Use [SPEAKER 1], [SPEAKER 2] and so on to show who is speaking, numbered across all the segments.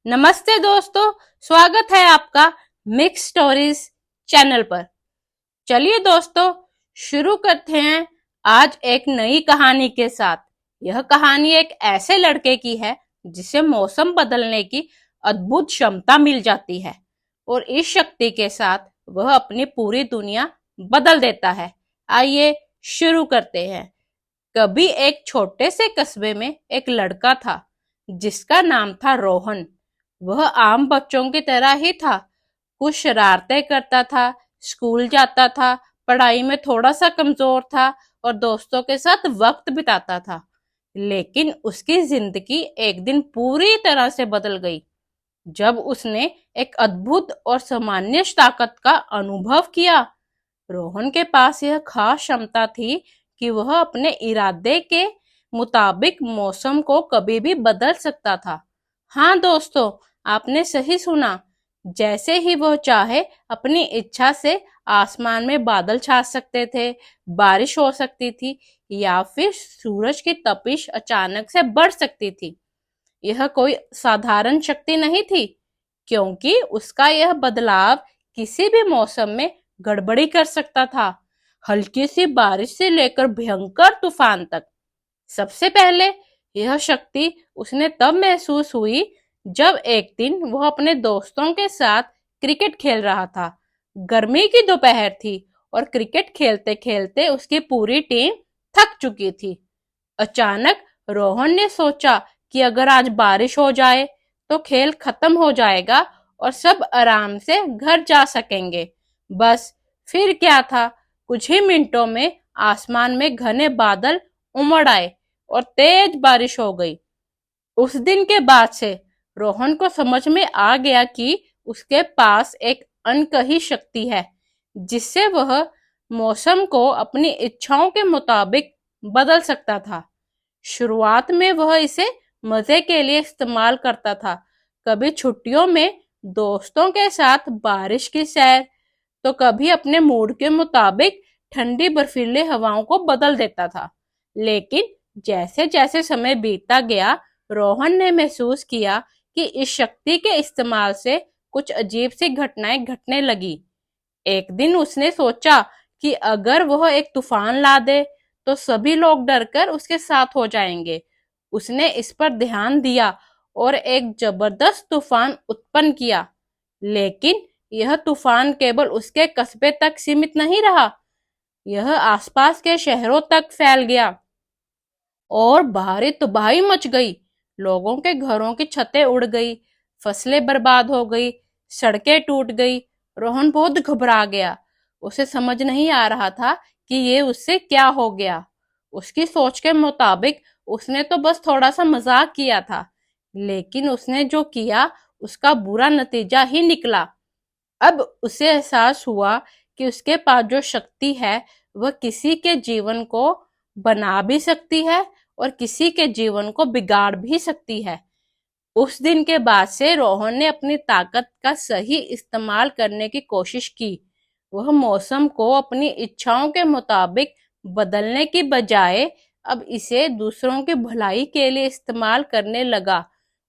[SPEAKER 1] नमस्ते दोस्तों, स्वागत है आपका मिक्स स्टोरीज चैनल पर। चलिए दोस्तों, शुरू करते हैं आज एक नई कहानी के साथ। यह कहानी एक ऐसे लड़के की है जिसे मौसम बदलने की अद्भुत क्षमता मिल जाती है और इस शक्ति के साथ वह अपनी पूरी दुनिया बदल देता है। आइए शुरू करते हैं। कभी एक छोटे से कस्बे में एक लड़का था जिसका नाम था रोहन। वह आम बच्चों की तरह ही था। कुछ शरारतें करता था, स्कूल जाता था, पढ़ाई में थोड़ा सा कमजोर था और दोस्तों के साथ वक्त बिताता था। लेकिन उसकी जिंदगी एक दिन पूरी तरह से बदल गई जब उसने एक अद्भुत और सामान्य ताकत का अनुभव किया। रोहन के पास यह खास क्षमता थी कि वह अपने इरादे के मुताबिक मौसम को कभी भी बदल सकता था। हाँ दोस्तों, आपने सही सुना। जैसे ही वह चाहे अपनी इच्छा से आसमान में बादल छा सकते थे, बारिश हो सकती थी या फिर सूरज की तपिश अचानक से बढ़ सकती थी। यह कोई साधारण शक्ति नहीं थी, क्योंकि उसका यह बदलाव किसी भी मौसम में गड़बड़ी कर सकता था, हल्की सी बारिश से लेकर भयंकर तूफान तक। सबसे पहले यह शक्ति उसने तब महसूस हुई जब एक दिन वह अपने दोस्तों के साथ क्रिकेट खेल रहा था। गर्मी की दोपहर थी और क्रिकेट खेलते खेलते उसकी पूरी टीम थक चुकी थी। अचानक रोहन ने सोचा कि अगर आज बारिश हो जाए तो खेल खत्म हो जाएगा और सब आराम से घर जा सकेंगे। बस फिर क्या था, कुछ ही मिनटों में आसमान में घने बादल उमड़ आए और तेज बारिश हो गई। उस दिन के बाद से रोहन को समझ में आ गया कि उसके पास एक अनकही शक्ति है जिससे वह मौसम को अपनी इच्छाओं के मुताबिक बदल सकता था। शुरुआत में वह इसे मजे के लिए इस्तेमाल करता था। कभी छुट्टियों में दोस्तों के साथ बारिश की सैर, तो कभी अपने मूड के मुताबिक ठंडी बर्फीली हवाओं को बदल देता था। लेकिन जैसे जैसे समय बीतता गया, रोहन ने महसूस किया कि इस शक्ति के इस्तेमाल से कुछ अजीब सी घटनाएं घटने लगी। एक दिन उसने सोचा कि अगर वह एक तूफान ला दे तो सभी लोग डरकर उसके साथ हो जाएंगे। उसने इस पर ध्यान दिया और एक जबरदस्त तूफान उत्पन्न किया। लेकिन यह तूफान केवल उसके कस्बे तक सीमित नहीं रहा, यह आसपास के शहरों तक फैल गया और भारी तबाही मच गई। लोगों के घरों की छतें उड़ गई, फसलें बर्बाद हो गई, सड़कें टूट गई। रोहन बहुत घबरा गया। उसे समझ नहीं आ रहा था कि ये उससे क्या हो गया। उसकी सोच के मुताबिक उसने तो बस थोड़ा सा मजाक किया था, लेकिन उसने जो किया उसका बुरा नतीजा ही निकला। अब उसे एहसास हुआ कि उसके पास जो शक्ति है वह किसी के जीवन को बना भी सकती है और किसी के जीवन को बिगाड़ भी सकती है। उस दिन के बाद से रोहन ने अपनी ताकत का सही इस्तेमाल करने की कोशिश की। वह मौसम को अपनी इच्छाओं के मुताबिक बदलने की बजाय अब इसे दूसरों की भलाई के लिए इस्तेमाल करने लगा।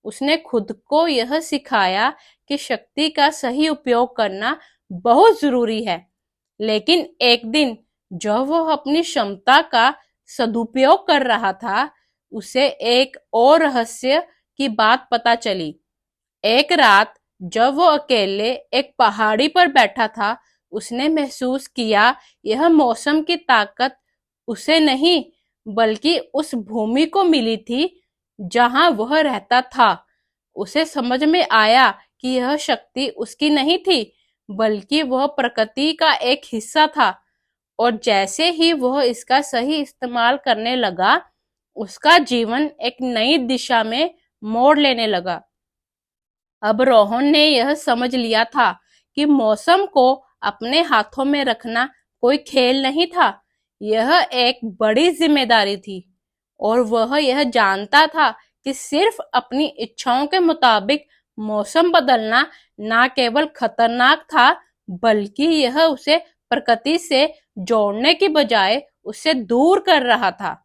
[SPEAKER 1] उसने खुद को यह सिखाया कि शक्ति का सही उपयोग करना बहुत जरूरी है। लेकिन एक दिन जब वह अपनी क्षमता का सदुपयोग कर रहा था, उसे एक और रहस्य की बात पता चली। एक रात जब वो अकेले एक पहाड़ी पर बैठा था, उसने महसूस किया यह मौसम की ताकत उसे नहीं बल्कि उस भूमि को मिली थी जहां वह रहता था। उसे समझ में आया कि यह शक्ति उसकी नहीं थी, बल्कि वह प्रकृति का एक हिस्सा था और जैसे ही वह इसका सही इस्तेमाल करने लगा, उसका जीवन एक नई दिशा में मोड़ लेने लगा। अब रोहन ने यह समझ लिया था कि मौसम को अपने हाथों में रखना कोई खेल नहीं था, यह एक बड़ी जिम्मेदारी थी। और वह यह जानता था कि सिर्फ अपनी इच्छाओं के मुताबिक मौसम बदलना न केवल खतरनाक था, बल्कि यह उसे प्रकृति से जोड़ने की बजाय उससे दूर कर रहा था।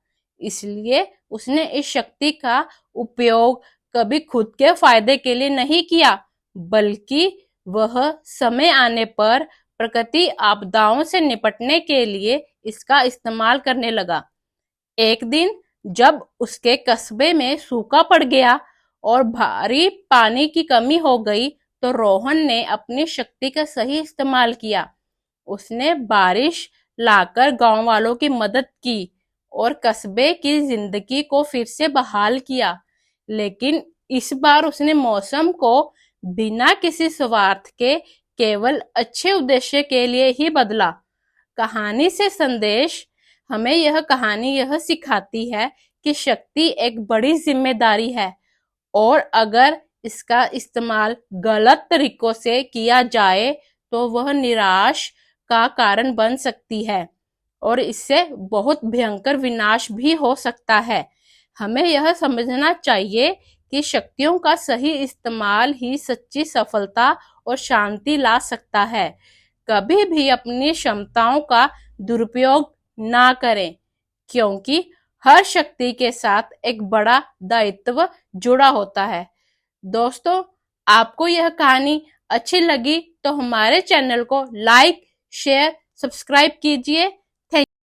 [SPEAKER 1] इसलिए उसने इस शक्ति का उपयोग कभी खुद के फायदे के लिए नहीं किया, बल्कि वह समय आने पर प्रकृति आपदाओं से निपटने के लिए इसका इस्तेमाल करने लगा। एक दिन जब उसके कस्बे में सूखा पड़ गया और भारी पानी की कमी हो गई, तो रोहन ने अपनी शक्ति का सही इस्तेमाल किया। उसने बारिश लाकर गांव वालों की मदद की और कस्बे की जिंदगी को फिर से बहाल किया। लेकिन इस बार उसने मौसम को बिना किसी स्वार्थ के केवल अच्छे उद्देश्य के लिए ही बदला। कहानी से संदेश हमें यह सिखाती है कि शक्ति एक बड़ी जिम्मेदारी है और अगर इसका इस्तेमाल गलत तरीकों से किया जाए तो वह निराश का कारण बन सकती है और इससे बहुत भयंकर विनाश भी हो सकता है। हमें यह समझना चाहिए कि शक्तियों का सही इस्तेमाल ही सच्ची सफलता और शांति ला सकता है। कभी भी अपनी क्षमताओं का दुरुपयोग ना करें, क्योंकि हर शक्ति के साथ एक बड़ा दायित्व जुड़ा होता है। दोस्तों, आपको यह कहानी अच्छी लगी तो हमारे चैनल को लाइक, शेयर, सब्सक्राइब कीजिए